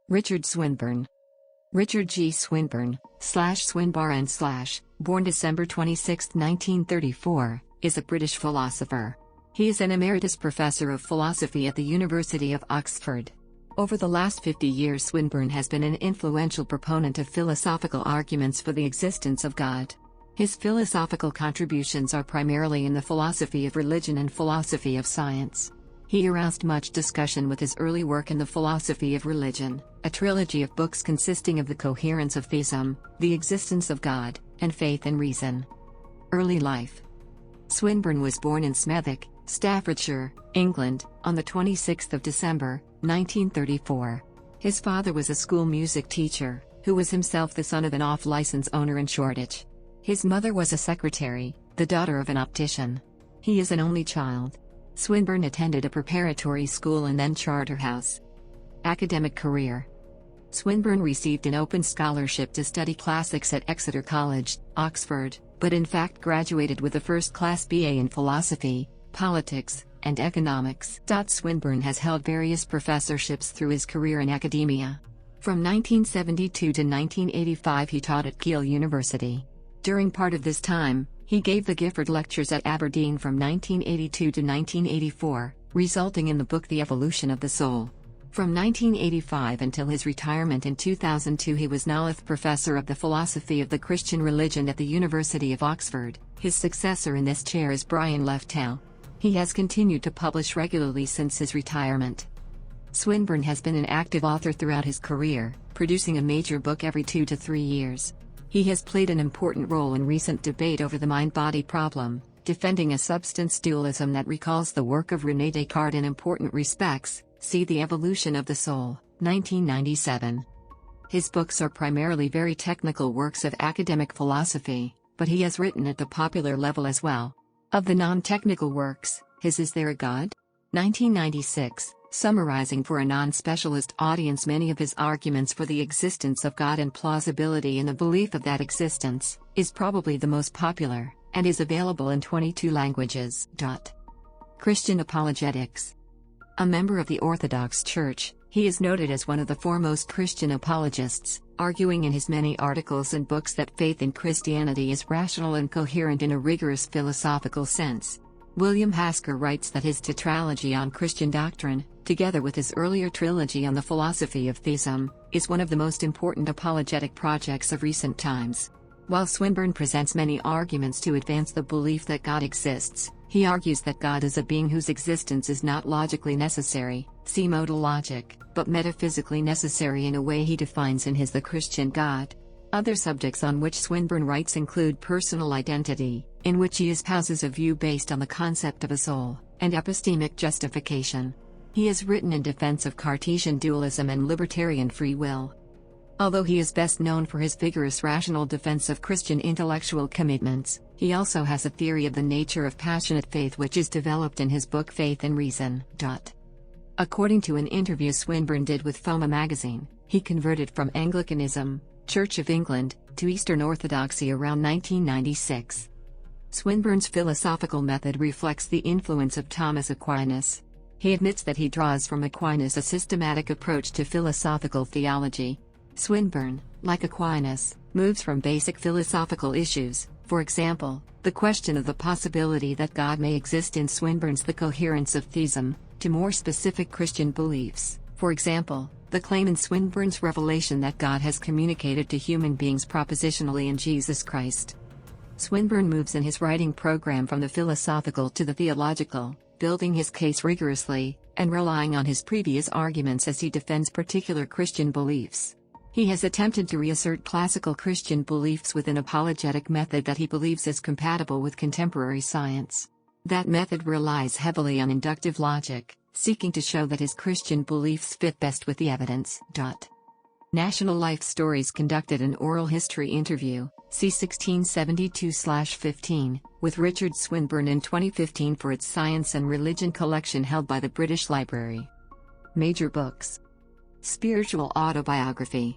Richard Swinburne. Richard G. Swinburne, /Swinburne/, born December 26, 1934, is a British philosopher. He is an Emeritus Professor of Philosophy at the University of Oxford. Over the last 50 years, Swinburne has been an influential proponent of philosophical arguments for the existence of God. His philosophical contributions are primarily in the philosophy of religion and philosophy of science. He aroused much discussion with his early work in the philosophy of religion, a trilogy of books consisting of the Coherence of Theism, the existence of God, and faith and reason. Early life. Swinburne was born in Smethwick, Staffordshire, England, on the 26th of December, 1934. His father was a school music teacher, who was himself the son of an off-license owner in Shoreditch. His mother was a secretary, the daughter of an optician. He is an only child. Swinburne attended a preparatory school and then Charterhouse. Academic career. Swinburne received an open scholarship to study classics at Exeter College, Oxford, but in fact graduated with a first-class BA in philosophy, politics, and economics. Swinburne has held various professorships through his career in academia. From 1972 to 1985 he taught at Keele University. During part of this time, he gave the Gifford Lectures at Aberdeen from 1982 to 1984, resulting in the book The Evolution of the Soul. From 1985 until his retirement in 2002 he was Nolith Professor of the Philosophy of the Christian Religion at the University of Oxford. His successor in this chair is Brian Leftel. He has continued to publish regularly since his retirement. Swinburne has been an active author throughout his career, producing a major book every 2 to 3 years. He has played an important role in recent debate over the mind-body problem, defending a substance dualism that recalls the work of René Descartes in important respects. See The Evolution of the Soul, 1997. His books are primarily very technical works of academic philosophy, but he has written at the popular level as well. Of the non-technical works, his Is There a God? 1996, summarizing for a non-specialist audience many of his arguments for the existence of God and plausibility in the belief of that existence, is probably the most popular, and is available in 22 languages. Christian Apologetics. A member of the Orthodox Church, he is noted as one of the foremost Christian apologists, arguing in his many articles and books that faith in Christianity is rational and coherent in a rigorous philosophical sense. William Hasker writes that his tetralogy on Christian doctrine, together with his earlier trilogy on the philosophy of theism, is one of the most important apologetic projects of recent times. While Swinburne presents many arguments to advance the belief that God exists, he argues that God is a being whose existence is not logically necessary, see modal logic, but metaphysically necessary in a way he defines in his The Christian God. Other subjects on which Swinburne writes include personal identity, in which he espouses a view based on the concept of a soul, and epistemic justification. He has written in defense of Cartesian dualism and libertarian free will. Although he is best known for his vigorous rational defense of Christian intellectual commitments, he also has a theory of the nature of passionate faith which is developed in his book Faith and Reason. According to an interview Swinburne did with FOMA magazine, he converted from Anglicanism, Church of England, to Eastern Orthodoxy around 1996. Swinburne's philosophical method reflects the influence of Thomas Aquinas. He admits that he draws from Aquinas a systematic approach to philosophical theology. Swinburne, like Aquinas, moves from basic philosophical issues, for example, the question of the possibility that God may exist in Swinburne's The Coherence of Theism, to more specific Christian beliefs, for example, the claim in Swinburne's Revelation that God has communicated to human beings propositionally in Jesus Christ. Swinburne moves in his writing program from the philosophical to the theological, building his case rigorously, and relying on his previous arguments as he defends particular Christian beliefs. He has attempted to reassert classical Christian beliefs with an apologetic method that he believes is compatible with contemporary science. That method relies heavily on inductive logic, seeking to show that his Christian beliefs fit best with the evidence. National Life Stories conducted an oral history interview, c. 1672/15, with Richard Swinburne in 2015 for its Science and Religion collection held by the British Library. Major books. Spiritual autobiography.